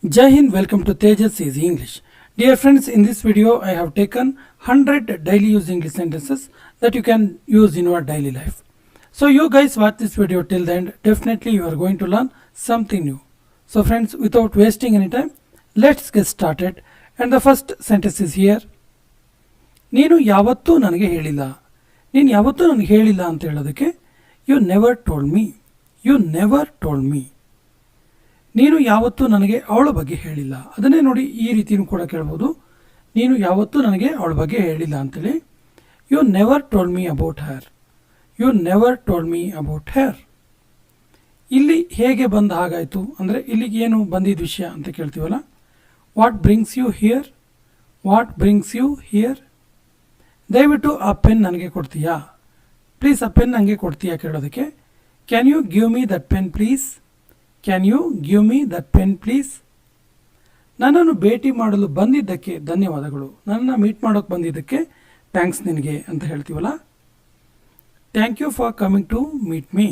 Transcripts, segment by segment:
Jai Hind, welcome to Tejas Easy English. Dear friends, in this video I have taken 100 daily use English sentences that you can use in your daily life. So you guys watch this video till the end, definitely you are going to learn something new. So friends, without wasting any time, let's get started. And the first sentence is here. ನೀನು ಯಾವತ್ತೂ ನನಗೆ ಹೇಳಿಲ್ಲ. ನೀನು ಯಾವತ್ತೂ ನನಗೆ ಹೇಳಿಲ್ಲ ಅಂತ ಹೇಳೋದಕ್ಕೆ you never told me. You never told me. ನೀನು ಯಾವತ್ತೂ ನನಗೆ ಅವಳ ಬಗ್ಗೆ ಹೇಳಿಲ್ಲ. ಅದನ್ನೇ ನೋಡಿ ಈ ರೀತಿಯೂ ಕೂಡ ಕೇಳ್ಬೋದು. ನೀನು ಯಾವತ್ತೂ ನನಗೆ ಅವಳ ಬಗ್ಗೆ ಹೇಳಿಲ್ಲ ಅಂತೇಳಿ. You never told me about her. You never told me about her. ಇಲ್ಲಿ ಹೇಗೆ ಬಂದ ಹಾಗಾಯಿತು ಅಂದರೆ ಇಲ್ಲಿಗೆ ಏನು ಬಂದಿದ್ದ ವಿಷಯ ಅಂತ ಕೇಳ್ತೀವಲ್ಲ. What brings you here. What brings you here. ದಯವಿಟ್ಟು ಆ ಪೆನ್ ನನಗೆ ಕೊಡ್ತೀಯಾ. ಪ್ಲೀಸ್ ಆ ಪೆನ್ ನನಗೆ ಕೊಡ್ತೀಯಾ ಕೇಳೋದಕ್ಕೆ can you give me that pen please. Can you give me that pen please. ನನ್ನನ್ನು ಭೇಟಿ ಮಾಡಲು ಬಂದಿದ್ದಕ್ಕೆ ಧನ್ಯವಾದಗಳು. ನನ್ನನ್ನು ಮೀಟ್ ಮಾಡೋಕ್ಕೆ ಬಂದಿದ್ದಕ್ಕೆ ಥ್ಯಾಂಕ್ಸ್ ನಿನಗೆ ಅಂತ ಹೇಳ್ತೀವಲ್ಲ. Thank you for coming to meet me.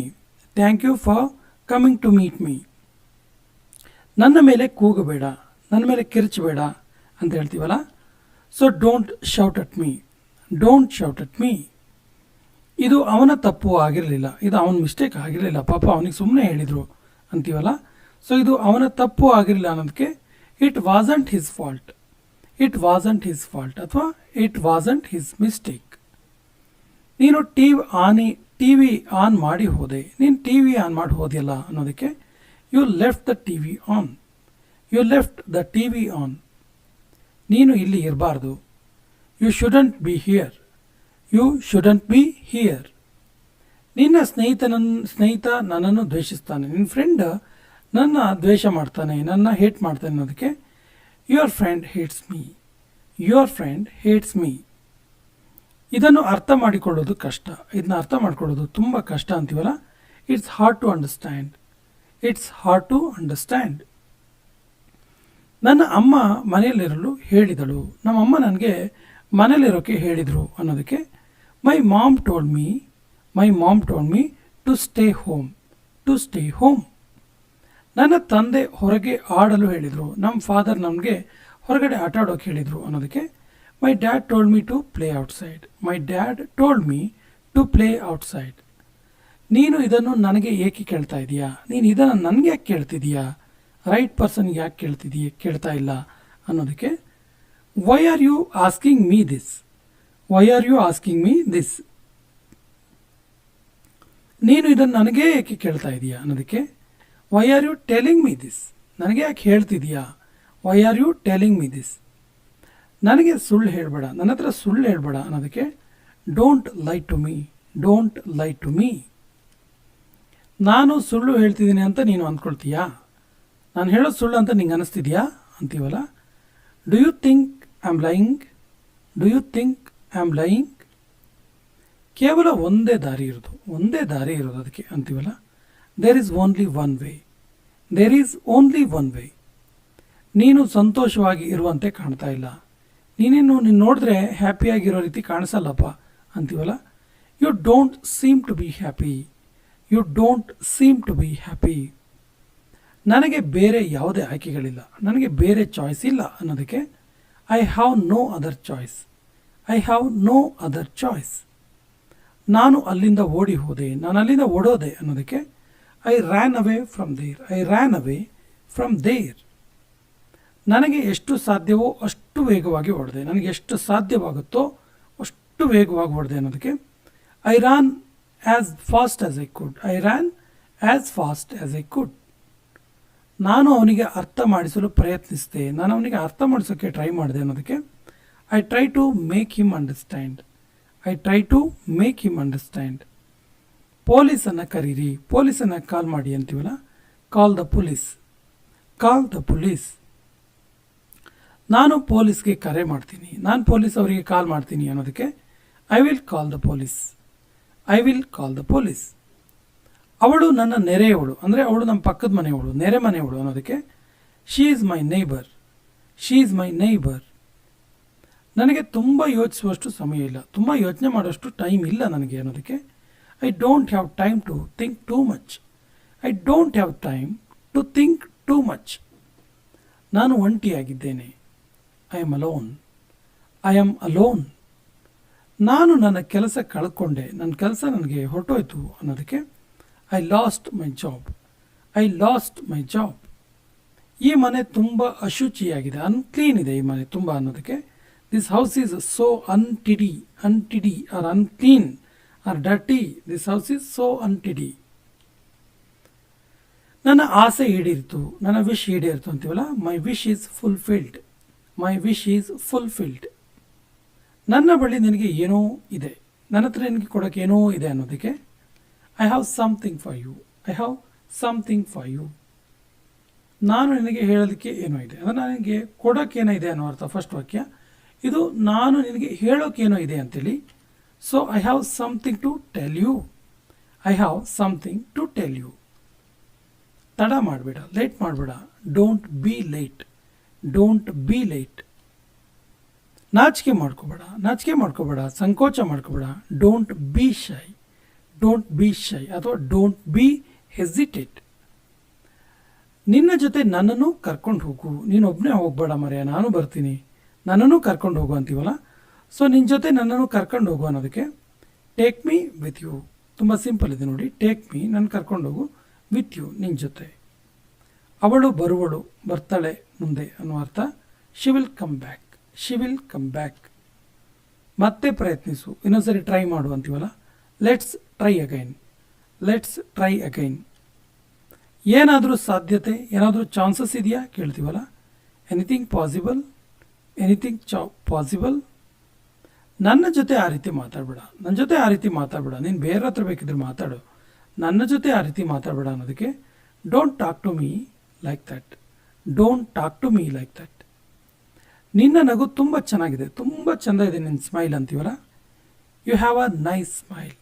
Thank you for coming to meet me. ನನ್ನ ಮೇಲೆ ಕೂಗಬೇಡ, ನನ್ನ ಮೇಲೆ ಕಿರ್ಚಬೇಡ ಅಂತ ಹೇಳ್ತೀವಲ್ಲ. So don't shout at me. Don't shout at me. ಇದು ಅವನ ತಪ್ಪು ಆಗಿರಲಿಲ್ಲ, ಇದು ಅವನ ಮಿಸ್ಟೇಕ್ ಆಗಿರಲಿಲ್ಲ, ಪಾಪ ಅವನಿಗೆ ಸುಮ್ಮನೆ ಹೇಳಿದರು ಅಂತೀವಲ್ಲ. ಸೊ ಇದು ಅವನ ತಪ್ಪು ಆಗಿರಲಿಲ್ಲ ಅನ್ನೋದಕ್ಕೆ it wasn't his fault. It wasn't his fault ಅಥವಾ ಇಟ್ ವಾಸಂಟ್ ಹಿಸ್ ಮಿಸ್ಟೇಕ್. ನೀನು ಟಿ ವಿ ಆನ್ ಮಾಡಿ ಹೋದೆ. ನೀನು ಟಿ ವಿ ಆನ್ ಮಾಡಿ ಹೋದಿಯಲ್ಲ ಅನ್ನೋದಕ್ಕೆ you left the T V on. You left the T V on. ನೀನು ಇಲ್ಲಿ ಇರಬಾರ್ದು. You shouldn't be here. You shouldn't be here. ನಿನ್ನ ಸ್ನೇಹಿತ ನನ್ನನ್ನು ದ್ವೇಷಿಸ್ತಾನೆ. ನಿನ್ನ ಫ್ರೆಂಡ್ ನನ್ನ ದ್ವೇಷ ಮಾಡ್ತಾನೆ, ನನ್ನ ಹೇಟ್ ಮಾಡ್ತಾನೆ ಅನ್ನೋದಕ್ಕೆ your friend hates me. Your friend hates me. ಇದನ್ನು ಅರ್ಥ ಮಾಡಿಕೊಳ್ಳೋದು ಕಷ್ಟ. ಇದನ್ನ ಅರ್ಥ ಮಾಡಿಕೊಳ್ಳೋದು ತುಂಬ ಕಷ್ಟ ಅಂತೀವಲ್ಲ. It's hard to understand. It's hard to understand. ನನ್ನ ಅಮ್ಮ ಮನೆಯಲ್ಲಿರಲು ಹೇಳಿದಳು. ನಮ್ಮಮ್ಮ ನನಗೆ ಮನೇಲಿರೋಕ್ಕೆ ಹೇಳಿದರು ಅನ್ನೋದಕ್ಕೆ my mom told me. My mom told me to stay home. To stay home. ನನ್ನ ತಂದೆ ಹೊರಗೆ ಆಡಲು ಹೇಳಿದರು. ನಮ್ಮ ಫಾದರ್ ನಮಗೆ ಹೊರಗಡೆ ಆಟ ಆಡೋಕೆ ಹೇಳಿದರು ಅನ್ನೋದಕ್ಕೆ my dad told me to play outside. My dad told me to play outside. ನೀನು ಇದನ್ನು ನನಗೆ ಏಕೆ ಕೇಳ್ತಾ ಇದೀಯಾ. ನೀನು ಇದನ್ನು ನನಗೆ ಯಾಕೆ ಕೇಳ್ತಿದೀಯಾ. ರೈಟ್ ಪರ್ಸನ್ಗೆ ಯಾಕೆ ಕೇಳ್ತಾ ಇಲ್ಲ ಅನ್ನೋದಕ್ಕೆ why are you asking me this. Why are you asking me this. ನೀನು ಇದನ್ನು ನನಗೆ ಏಕೆ ಕೇಳ್ತಾ ಇದೀಯಾ ಅನ್ನೋದಕ್ಕೆ why are you telling me this. ನನಗೆ ಯಾಕೆ ಹೇಳ್ತಿದೀಯಾ. Why are you telling me this. ನನಗೆ ಸುಳ್ಳು ಹೇಳಬೇಡ, ನನ್ನ ಹತ್ರ ಸುಳ್ಳು ಹೇಳಬೇಡ ಅನ್ನೋದಕ್ಕೆ don't lie to me. Don't lie to me. ನಾನು ಸುಳ್ಳು ಹೇಳ್ತಿದ್ದೀನಿ ಅಂತ ನೀನು ಅಂದ್ಕೊಳ್ತೀಯಾ. ನಾನು ಹೇಳೋದು ಸುಳ್ಳು ಅಂತ ನಿಂಗೆ ಅನ್ನಿಸ್ತಿದ್ಯಾ ಅಂತೀವಲ್ಲ. Do you think I am lying. Do you think I am lying. ಕೇವಲ ಒಂದೇ ದಾರಿ ಇರೋದು. ಒಂದೇ ದಾರಿ ಇರೋದು ಅದಕ್ಕೆ ಅಂತೀವಲ್ಲ. There is only one way. There is only one way. ನೀನು ಸಂತೋಷವಾಗಿ ಇರುವಂತೆ ಕಾಣ್ತಾ ಇಲ್ಲ. ನೀನು ನೋಡಿದ್ರೆ ಹ್ಯಾಪಿಯಾಗಿರೋ ರೀತಿ ಕಾಣಿಸಲ್ಲಪ್ಪ ಅಂತೀವಲ್ಲ. You don't seem to be happy. You don't seem to be happy. ನನಗೆ ಬೇರೆ ಯಾವುದೇ ಆಯ್ಕೆಗಳಿಲ್ಲ, ನನಗೆ ಬೇರೆ ಚಾಯ್ಸ್ ಇಲ್ಲ ಅನ್ನೋದಕ್ಕೆ I have no other choice. I have no other choice. ನಾನು ಅಲ್ಲಿಂದ ಓಡಿ ಹೋದೆ, ನಾನು ಅಲ್ಲಿಂದ ಓಡೋದೆ ಅನ್ನೋದಕ್ಕೆ I ran away from there. I ran away from there. ನನಗೆ ಎಷ್ಟು ಸಾಧ್ಯವೋ ಅಷ್ಟು ವೇಗವಾಗಿ ಓಡಿದೆ. ನನಗೆ ಎಷ್ಟು ಸಾಧ್ಯವಾಗುತ್ತೋ ಅಷ್ಟು ವೇಗವಾಗಿ ಓಡಿದೆ ಅನ್ನೋದಕ್ಕೆ I Ron as fast as I could. I ran as fast as I could. ನಾನು ಅವನಿಗೆ ಅರ್ಥ ಮಾಡಿಸಲು ಪ್ರಯತ್ನಿಸಿದೆ. ನಾನು ಅವನಿಗೆ ಅರ್ಥ ಮಾಡಿಸೋಕ್ಕೆ ಟ್ರೈ ಮಾಡಿದೆ ಅನ್ನೋದಕ್ಕೆ I try to make him understand. I try to make him understand. ಪೊಲೀಸನ್ನು ಕರೀರಿ, ಪೊಲೀಸನ್ನು ಕಾಲ್ ಮಾಡಿ ಅಂತೀವಲ್ಲ. Call the police. Call the police. ನಾನು ಪೊಲೀಸ್ಗೆ ಕರೆ ಮಾಡ್ತೀನಿ, ನಾನು ಪೊಲೀಸ್ ಅವರಿಗೆ ಕಾಲ್ ಮಾಡ್ತೀನಿ ಅನ್ನೋದಕ್ಕೆ I will call the police. I will call the police. ಅವಳು ನನ್ನ ನೆರೆಯವಳು ಅಂದರೆ ಅವಳು ನಮ್ಮ ಪಕ್ಕದ ಮನೆಯವಳು, ನೆರೆ ಮನೆಯವಳು ಅನ್ನೋದಕ್ಕೆ she is my neighbour. She is my neighbour. ನನಗೆ ತುಂಬ ಯೋಚಿಸುವಷ್ಟು ಸಮಯ ಇಲ್ಲ, ತುಂಬ ಯೋಚನೆ ಮಾಡೋಷ್ಟು ಟೈಮ್ ಇಲ್ಲ ನನಗೆ ಅನ್ನೋದಕ್ಕೆ I don't have time to think too much. I don't have time to think too much. ನಾನು ಒಂಟಿಯಾಗಿದ್ದೇನೆ. I am alone. I am alone. ನಾನು ನನ್ನ ಕೆಲಸ ಕಳ್ಕೊಂಡೆ, ನನ್ನ ಕೆಲಸ ನನಗೆ ಹೊರಟೋಯ್ತು ಅನ್ನೋದಕ್ಕೆ I lost my job. I lost my job. ಈ ಮನೆ ತುಂಬ ಅಶುಚಿಯಾಗಿದೆ, ಅನ್ಕ್ಲೀನ್ ಇದೆ ಈ ಮನೆ ತುಂಬ ಅನ್ನೋದಕ್ಕೆ this house is so untidy. Untidy or unclean or dirty. This house is so untidy. ನನ್ನ ಆಸೆ ಈಡೇರಿತು, ನನ್ನ ವಿಶ್ ಈಡೇರಿತು ಅಂತೀವಲ್ಲ, my wish is fulfilled. My wish is fulfilled. ನನ್ನ ಬಳಿ ನಿನಗೆ ಏನೋ ಇದೆ, ನನ್ನ ಹತ್ರ ನಿನಗೆ ಕೊಡೋಕ್ಕೆ ಏನೋ ಇದೆ ಅನ್ನೋದಕ್ಕೆ I have something for you. I have something for you. ನಾನು ನಿನಗೆ ಹೇಳೋದಕ್ಕೆ ಏನೋ ಇದೆ, ಅದನ್ನು ನನಗೆ ಕೊಡೋಕ್ಕೆ ಏನೋ ಇದೆ ಅನ್ನೋ ಅರ್ಥ ಫಸ್ಟ್ ವಾಕ್ಯ. ಇದು ನಾನು ನಿನಗೆ ಹೇಳೋಕೆ ಏನೋ ಇದೆ ಅಂತೇಳಿ. So I have something to tell you. I have something to tell you. ತಡ ಮಾಡಬೇಡ, ಲೇಟ್ ಮಾಡಬೇಡ. Don't be late. Don't be late. ನಾಚಿಕೆ ಮಾಡ್ಕೋಬೇಡ, ಸಂಕೋಚ ಮಾಡ್ಕೋಬೇಡ. Don't be shy. Don't be shy ಅಥವಾ ಡೋಂಟ್ ಬಿ ಹೆಸಿಟೇಟ್. ನಿನ್ನ ಜೊತೆ ನನ್ನನ್ನು ಕರ್ಕೊಂಡು ಹೋಗು. ನೀನು ಒಬ್ಬನೇ ಹೋಗ್ಬೇಡ ಮರೆಯ, ನಾನು ಬರ್ತೀನಿ, ನನ್ನನ್ನು ಕರ್ಕೊಂಡು ಹೋಗು ಅಂತೀವಲ್ಲ. ಸೊ ನಿನ್ನ ಜೊತೆ ನನ್ನನ್ನು ಕರ್ಕೊಂಡು ಹೋಗು ಅನ್ನೋದಕ್ಕೆ ಟೇಕ್ ಮೀ ವಿತ್ ಯು. ತುಂಬ ಸಿಂಪಲ್ ಇದೆ ನೋಡಿ. ಟೇಕ್ ಮೀ, ನನ್ನ ಕರ್ಕೊಂಡು ಹೋಗು, ವಿತ್ ಯು, ನಿನ್ನ ಜೊತೆ. ಅವಳು ಬರುವಳು, ಬರ್ತಾಳೆ ಮುಂದೆ ಅನ್ನೋ ಅರ್ಥ. She will come back. She will come back. ಮತ್ತೆ ಪ್ರಯತ್ನಿಸು, ಇನ್ನೊಂದ್ಸರಿ ಟ್ರೈ ಮಾಡು ಅಂತೀವಲ್ಲ. Let's try again. Let's try again. ಏನಾದರೂ ಸಾಧ್ಯತೆ, ಏನಾದರೂ ಚಾನ್ಸಸ್ ಇದೆಯಾ ಕೇಳ್ತೀವಲ್ಲ. Anything possible. Anything possible. ನನ್ನ ಜೊತೆ ಆ ರೀತಿ ಮಾತಾಡಬೇಡ, ನನ್ನ ಜೊತೆ ಆ ರೀತಿ ಮಾತಾಡಬೇಡ, ನೀನು ಬೇರೆ ಹತ್ರ ಬೇಕಿದ್ರೆ ಮಾತಾಡು, ನನ್ನ ಜೊತೆ ಆ ರೀತಿ ಮಾತಾಡಬೇಡ ಅನ್ನೋದಕ್ಕೆ don't talk to me like that. Don't talk to me like that. ನಿನ್ನ ನಗು ತುಂಬ ಚೆನ್ನಾಗಿದೆ, ತುಂಬ ಚೆಂದ ಇದೆ ನಿನ್ನ ಸ್ಮೈಲ್ ಅಂತೀವಲ್ಲ. You have a nice smile.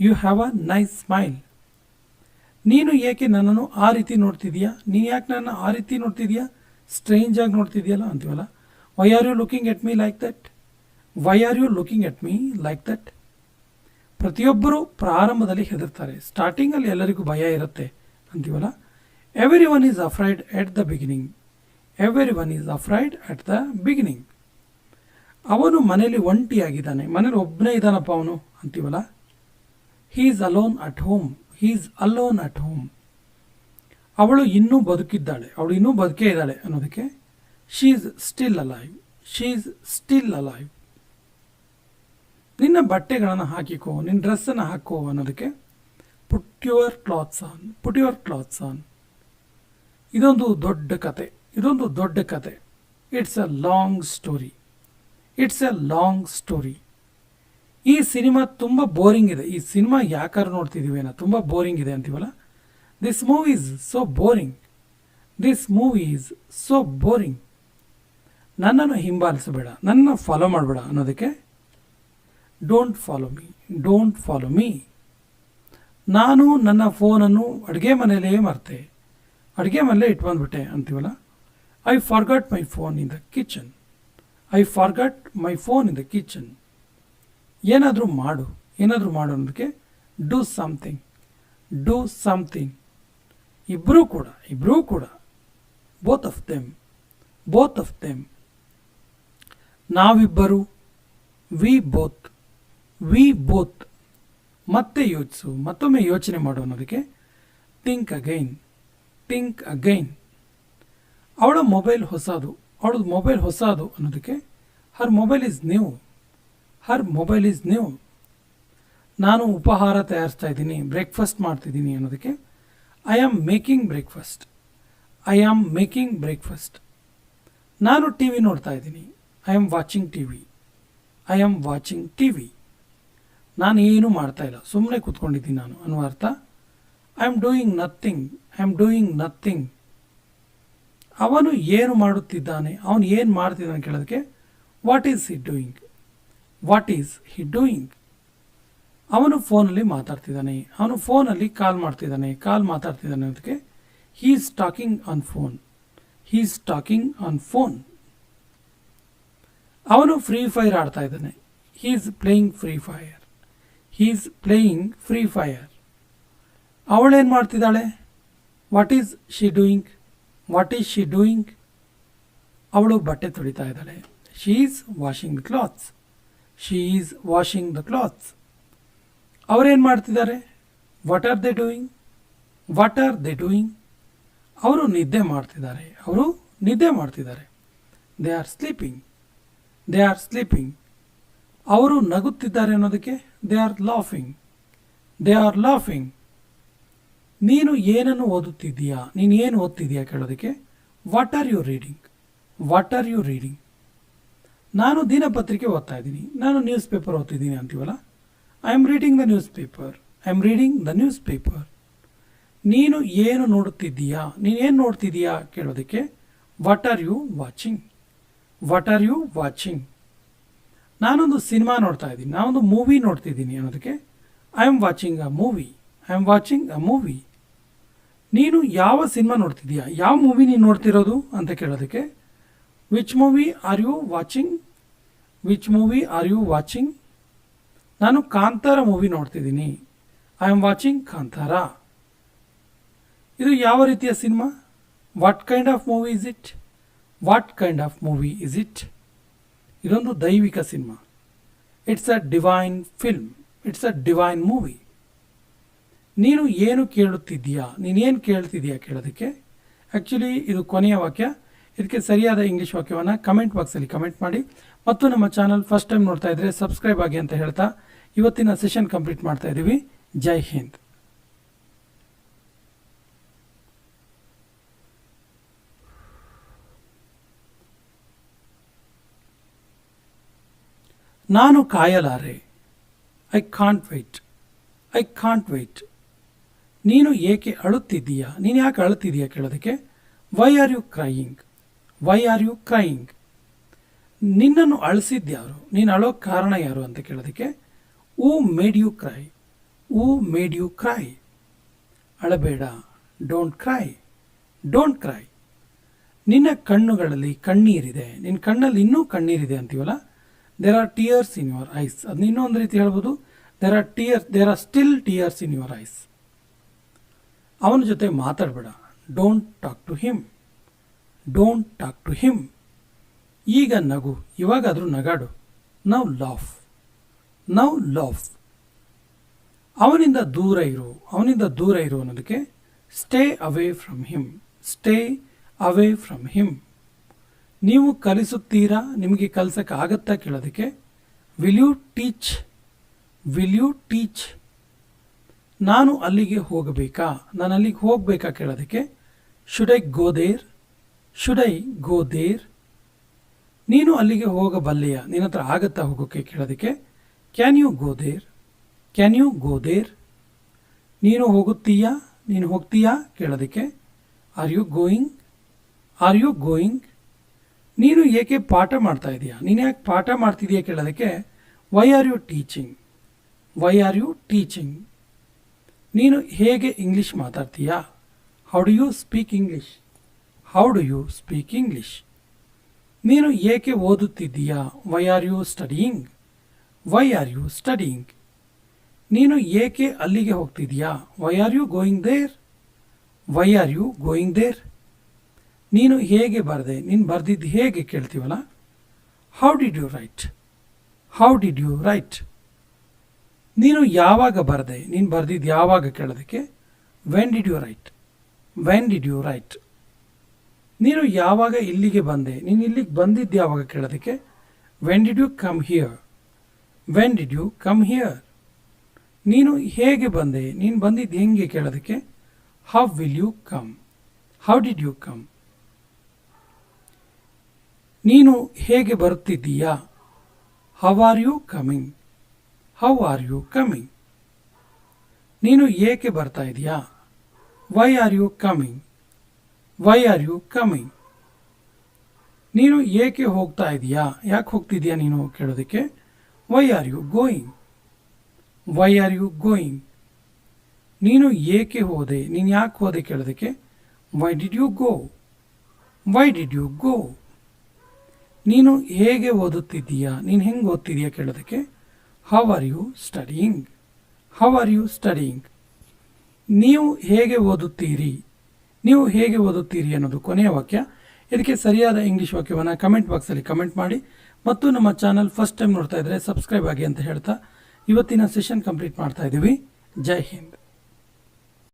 You have a nice smile. ನೀನು ಏಕೆ ನನ್ನನ್ನು ಆ ರೀತಿ ನೋಡ್ತಿದೀಯಾ, ನೀನು ಯಾಕೆ ನನ್ನ ಆ ರೀತಿ ನೋಡ್ತಿದೀಯಾ, ಸ್ಟ್ರೇಂಜ್ ಆಗಿ ನೋಡ್ತಿದೆಯಲ್ಲ ಅಂತೀವಲ್ಲ. Why are you looking at me like that. Why are you looking at me like that. ಪ್ರತಿಯೊಬ್ಬರೂ ಪ್ರಾರಂಭದಲ್ಲಿ ಹೆದರ್ತಾರೆ, ಸ್ಟಾರ್ಟಿಂಗಲ್ಲಿ ಎಲ್ಲರಿಗೂ ಭಯ ಇರುತ್ತೆ ಅಂತೀವಲ್ಲ. Everyone is afraid at the beginning. Everyone is afraid at the beginning. ಅವನು ಮನೇಲಿ ಒಂಟಿಯಾಗಿದ್ದಾನೆ, ಮನೇಲಿ ಒಬ್ಬನೇ ಇದ್ದಾನಪ್ಪ ಅವನು ಅಂತೀವಲ್ಲ. He is alone at home. He is alone at home. ಅವಳು ಇನ್ನೂ ಬದುಕಿದ್ದಾಳೆ, ಅವಳು ಇನ್ನೂ ಬದುಕೇ ಇದ್ದಾಳೆ ಅನ್ನೋದಕ್ಕೆ she is still alive. She is still alive. ನಿನ್ನ ಬಟ್ಟೆಗಳನ್ನು ಹಾಕಿಕೋ, ನಿನ್ನ ಡ್ರೆಸ್ಸನ್ನು ಹಾಕೋ ಅನ್ನೋದಕ್ಕೆ put your clothes on. Put your clothes on. ಇದೊಂದು ದೊಡ್ಡ ಕತೆ, ಇದೊಂದು ದೊಡ್ಡ ಕತೆ. It's a long story. It's A long story. ಈ ಸಿನಿಮಾ ತುಂಬ ಬೋರಿಂಗ್ ಇದೆ. ಈ ಸಿನಿಮಾ ಯಾಕಾರು ನೋಡ್ತಿದ್ದೀವಿ ಏನೋ, ತುಂಬ ಬೋರಿಂಗ್ ಇದೆ ಅಂತೀವಲ್ಲ. This movie is so boring. This movie is so boring. ನನ್ನನ್ನು ಹಿಂಬಾಲಿಸಬೇಡ, ನನ್ನ ಫಾಲೋ ಮಾಡಬೇಡ ಅನ್ನೋದಕ್ಕೆ don't follow me. Don't follow me. ನಾನು ನನ್ನ ಫೋನನ್ನು ಅಡುಗೆ ಮನೆಯಲ್ಲೇ ಮರ್ತೆ, ಅಡುಗೆ ಮನೆಯಲ್ಲೇ ಇಟ್ಟು ಬಂದುಬಿಟ್ಟೆ ಅಂತೀವಲ್ಲ. I forgot my phone in the kitchen. I forgot my phone in the kitchen. ಏನಾದರೂ ಮಾಡು, ಏನಾದರೂ ಮಾಡು ಅನ್ನೋದಕ್ಕೆ ಡೂ ಸಮಥಿಂಗ್. Do something. ಇಬ್ಬರೂ ಕೂಡ both of them. Both of them. ನಾವಿಬ್ಬರು. We both. We both. ಮತ್ತೆ ಯೋಚಿಸು, ಮತ್ತೊಮ್ಮೆ ಯೋಚನೆ ಮಾಡು ಅನ್ನೋದಕ್ಕೆ ಥಿಂಕ್ ಅಗೈನ್. Think again. ಅವಳ ಮೊಬೈಲ್ ಹೊಸದು, ಅವಳದು ಮೊಬೈಲ್ ಹೊಸದು ಅನ್ನೋದಕ್ಕೆ her mobile is new. Her mobile is new. ನಾನು ಉಪಹಾರ ತಯಾರಿಸ್ತಾ ಇದ್ದೀನಿ, ಬ್ರೇಕ್ಫಾಸ್ಟ್ ಮಾಡ್ತಿದ್ದೀನಿ ಅನ್ನೋದಕ್ಕೆ I am making breakfast. I am making breakfast. ನಾನು ಟಿ ವಿ ನೋಡ್ತಾ ಇದ್ದೀನಿ. I am watching T V. I am watching T V. ನಾನು ಏನೂ ಮಾಡ್ತಾ ಇಲ್ಲ, ಸುಮ್ಮನೆ ಕೂತ್ಕೊಂಡಿದ್ದೀನಿ ನಾನು ಅನ್ನುವ ಅರ್ಥ. I am doing nothing. I am doing nothing. ಅವನು ಏನು ಮಾಡುತ್ತಿದ್ದಾನೆ, ಅವನು ಏನು ಮಾಡ್ತಿದ್ದಾನೆ ಕೇಳೋದಕ್ಕೆ what is he doing. What is he doing. ಅವನು ಫೋನಲ್ಲಿ ಮಾತಾಡ್ತಿದ್ದಾನೆ, ಅವನು ಫೋನಲ್ಲಿ ಕಾಲ್ ಮಾತಾಡ್ತಿದ್ದಾನೆ ಅದಕ್ಕೆ he is talking on phone. He is talking on phone. ಅವನು ಫ್ರೀ ಫೈರ್ ಆಡ್ತಾ ಇದ್ದಾನೆ. He is playing free fire. He is playing free fire. ಅವಳೇನು ಮಾಡ್ತಿದ್ದಾಳೆ. What is she doing. What is she doing. ಅವಳು ಬಟ್ಟೆ ತೊಳಿತಾ ಇದ್ದಾಳೆ. She is washing the clothes. She is washing the clothes. ಅವರೇನು ಮಾಡ್ತಿದ್ದಾರೆ? What are they doing? What are they doing? ಅವರು ನಿದ್ದೆ ಮಾಡ್ತಿದ್ದಾರೆ. ಅವರು ನಿದ್ದೆ ಮಾಡ್ತಿದ್ದಾರೆ. They are sleeping. They are sleeping. ಅವರು ನಗುತ್ತಿದ್ದಾರೆ ಅನ್ನೋದಕ್ಕೆ they are laughing. They are laughing. ನೀನು ಏನನ್ನು ಓದುತ್ತಿದ್ದೀಯಾ? ನೀನು ಏನು ಓದ್ತಿದ್ದೀಯಾ ಕೇಳೋದಕ್ಕೆ what are you reading? What are you reading? ನಾನು ದಿನಪತ್ರಿಕೆ ಓದ್ತಾ ಇದ್ದೀನಿ. ನಾನು ನ್ಯೂಸ್ ಪೇಪರ್ ಓದ್ತಿದ್ದೀನಿ ಅಂತೀವಲ್ಲ, I am reading the newspaper. I am reading the newspaper. ನೀನು ಏನು ನೋಡುತ್ತಿದ್ದೀಯಾ? ನೀನೇನು ನೋಡ್ತಿದ್ದೀಯಾ ಕೇಳೋದಕ್ಕೆ what are you watching? What are you watching? ನಾನೊಂದು ಸಿನಿಮಾ ನೋಡ್ತಾ ಇದ್ದೀನಿ, ನಾನೊಂದು ಮೂವಿ ನೋಡ್ತಿದ್ದೀನಿ ಅನ್ನೋದಕ್ಕೆ I am watching a movie. I am watching a movie. ನೀನು ಯಾವ ಸಿನಿಮಾ ನೋಡ್ತಿದ್ದೀಯಾ? ಯಾವ ಮೂವಿ ನೀನು ನೋಡ್ತಿರೋದು ಅಂತ ಕೇಳೋದಕ್ಕೆ which movie are you watching? Which movie are you watching? ನಾನು ಕಾಂತಾರ ಮೂವಿ ನೋಡ್ತಿದ್ದೀನಿ. I am watching Kantara. ಇದು ಯಾವ ರೀತಿಯ ಸಿನಿಮಾ? What kind of movie is it? What kind of movie is it? ಇದೊಂದು ದೈವಿಕ ಸಿನಿಮಾ. It's a divine film. It's a divine movie. ನೀನು ಏನು ಕೇಳುತ್ತಿದ್ದೀಯಾ? ನೀನೇನು ಕೇಳ್ತಿದ್ದೀಯಾ ಕೇಳೋದಕ್ಕೆ ಆ್ಯಕ್ಚುಲಿ ಇದು ಕೊನೆಯ ವಾಕ್ಯ. ಇದಕ್ಕೆ ಸರಿಯಾದ ಇಂಗ್ಲೀಷ್ ವಾಕ್ಯವನ್ನು ಕಮೆಂಟ್ ಬಾಕ್ಸಲ್ಲಿ ಕಮೆಂಟ್ ಮಾಡಿ. ಮತ್ತು ನಮ್ಮ ಚಾನಲ್ ಫಸ್ಟ್ ಟೈಮ್ ನೋಡ್ತಾ ಇದ್ದರೆ ಸಬ್ಸ್ಕ್ರೈಬ್ ಆಗಿ ಅಂತ ಹೇಳ್ತಾ ಇವತ್ತಿನ ಸೆಷನ್ ಕಂಪ್ಲೀಟ್ ಮಾಡ್ತಾ ಇದ್ದೀವಿ. ಜೈ ಹಿಂದ್. ನಾನು ಕಾಯಲಾರೆ. I can't wait. I can't wait. ನೀನು ಏಕೆ ಅಳುತ್ತಿದ್ದೀಯಾ? ನೀನು ಯಾಕೆ ಅಳುತ್ತಿದ್ದೀಯಾ ಕೇಳೋದಕ್ಕೆ why are you crying? Why are you crying? ನಿನ್ನನ್ನು ಅಳಿಸಿದ್ಯಾರು? ನೀನು ಅಳೋ ಕಾರಣ ಯಾರು ಅಂತ ಕೇಳೋದಕ್ಕೆ who made you cry? Who made you cry? ಅಳಬೇಡ. Don't cry. Don't cry. ನಿನ್ನ ಕಣ್ಣುಗಳಲ್ಲಿ ಕಣ್ಣೀರಿದೆ. ನಿನ್ನ ಕಣ್ಣಲ್ಲಿ ಇನ್ನೂ ಕಣ್ಣೀರಿದೆ ಅಂತೀವಲ್ಲ, there are tears in your eyes. ಅದನ್ನ ಇನ್ನೊಂದು ರೀತಿ ಹೇಳ್ಬೋದು, there are tears, there are still tears in your eyes. ಅವನ ಜೊತೆ ಮಾತಾಡಬೇಡ. Don't talk to him. Don't talk to him. ಈಗ ನಗು. ಇವಾಗಾದರೂ ನಗಾಡು. Now laugh. Now laugh. ಅವನಿಂದ ದೂರ ಇರು. ಅವನಿಂದ ದೂರ ಇರು ಅನ್ನೋದಕ್ಕೆ stay away from him. Stay away from him. ನೀವು ಕಲಿಸುತ್ತೀರಾ? ನಿಮಗೆ ಕಲಿಸೋಕ್ಕೆ ಆಗತ್ತಾ ಕೇಳೋದಕ್ಕೆ will you teach? Will you teach? ನಾನು ಅಲ್ಲಿಗೆ ಹೋಗಬೇಕಾ? ನಾನು ಅಲ್ಲಿಗೆ ಹೋಗಬೇಕಾ ಕೇಳೋದಕ್ಕೆ should I go there? Should I go there? ನೀನು ಅಲ್ಲಿಗೆ ಹೋಗಬಲ್ಲೆಯ? ನಿನ್ನ ಹತ್ರ ಆಗತ್ತಾ ಹೋಗೋಕ್ಕೆ ಕೇಳೋದಕ್ಕೆ can you go there? Can you go there? ನೀನು ಹೋಗುತ್ತೀಯಾ? ನೀನು ಹೋಗ್ತೀಯಾ ಕೇಳೋದಕ್ಕೆ are you going? Are you going? ನೀನು ಏಕೆ ಪಾಠ ಮಾಡ್ತಾ ಇದೆಯಾ? ನೀನು ಯಾಕೆ ಪಾಠ ಮಾಡ್ತಿದೆಯಾ ಕೇಳೋದಕ್ಕೆ why are you teaching? Why are you teaching? ನೀನು ಹೇಗೆ ಇಂಗ್ಲೀಷ್ ಮಾತಾಡ್ತೀಯಾ? How do you speak English? How do you speak English? ನೀನು ಏಕೆ ಓದುತ್ತಿದ್ದೀಯಾ? Why are you studying? Why are you studying? ನೀನು ಏಕೆ ಅಲ್ಲಿಗೆ ಹೋಗ್ತಿದ್ದೀಯಾ? Why are you going there? Why are you going there? ನೀನು ಹೇಗೆ ಬರದೆ? ನೀನು ಬರೆದಿದ್ದು ಹೇಗೆ ಕೇಳ್ತೀವಲ್ಲ, how did you write? How did you write? ನೀನು ಯಾವಾಗ ಬರದೆ? ನೀನು ಬರೆದಿದ್ದು ಯಾವಾಗ ಕೇಳೋದಕ್ಕೆ when did you write? When did you write? ನೀನು ಯಾವಾಗ ಇಲ್ಲಿಗೆ ಬಂದೆ? ನೀನು ಇಲ್ಲಿಗೆ ಬಂದಿದ್ದು ಯಾವಾಗ ಕೇಳೋದಕ್ಕೆ when did you come here? When did you come here? ನೀನು ಹೇಗೆ ಬಂದೆ? ನೀನು ಬಂದಿದ್ದು ಹೆಂಗೆ ಕೇಳೋದಕ್ಕೆ how will you come? How did you come? ನೀನು ಹೇಗೆ ಬರುತ್ತಿದ್ದೀಯಾ? How are you coming? How are you coming? ನೀನು ಏಕೆ ಬರ್ತಾ ಇದೆಯಾ? Why are you coming? Why are you coming? ನೀನು ಏಕೆ ಹೋಗ್ತಾ ಇದೆಯಾ? ಯಾಕೆ ಹೋಗ್ತಿದ್ಯಾ ನೀನು ಕೇಳೋದಕ್ಕೆ why are you going? Why are you going? ನೀನು ಏಕೆ ಹೋದೆ? ನೀನು ಯಾಕೆ ಹೋದೆ ಕೇಳೋದಕ್ಕೆ why did you go? Why did you go? ನೀನು ಹೇಗೆ ಓದುತ್ತಿದ್ದೀಯಾ? ನೀನು ಹೆಂಗೆ ಓದ್ತಿದ್ದೀಯಾ ಕೇಳೋದಕ್ಕೆ how are you studying? How are you studying? ನೀವು ಹೇಗೆ ಓದುತ್ತೀರಿ? ನೀವು ಹೇಗೆ ಓದುತ್ತೀರಿ ಅನ್ನೋದು ಕೊನೆಯ ವಾಕ್ಯ. ಇದಕ್ಕೆ ಸರಿಯಾದ ಇಂಗ್ಲಿಷ್ ವಾಕ್ಯವನ್ನು ಕಮೆಂಟ್ ಬಾಕ್ಸಲ್ಲಿ ಕಮೆಂಟ್ ಮಾಡಿ ಮತ್ತು ನಮ್ಮ ಚಾನಲ್ ಫಸ್ಟ್ ಟೈಮ್ ನೋಡ್ತಾ ಇದ್ದರೆ ಸಬ್ಸ್ಕ್ರೈಬ್ ಆಗಿ ಅಂತ ಹೇಳ್ತಾ ಇವತ್ತಿನ ಸೆಷನ್ ಕಂಪ್ಲೀಟ್ ಮಾಡ್ತಾ ಇದ್ದೀವಿ. ಜೈ ಹಿಂದ್.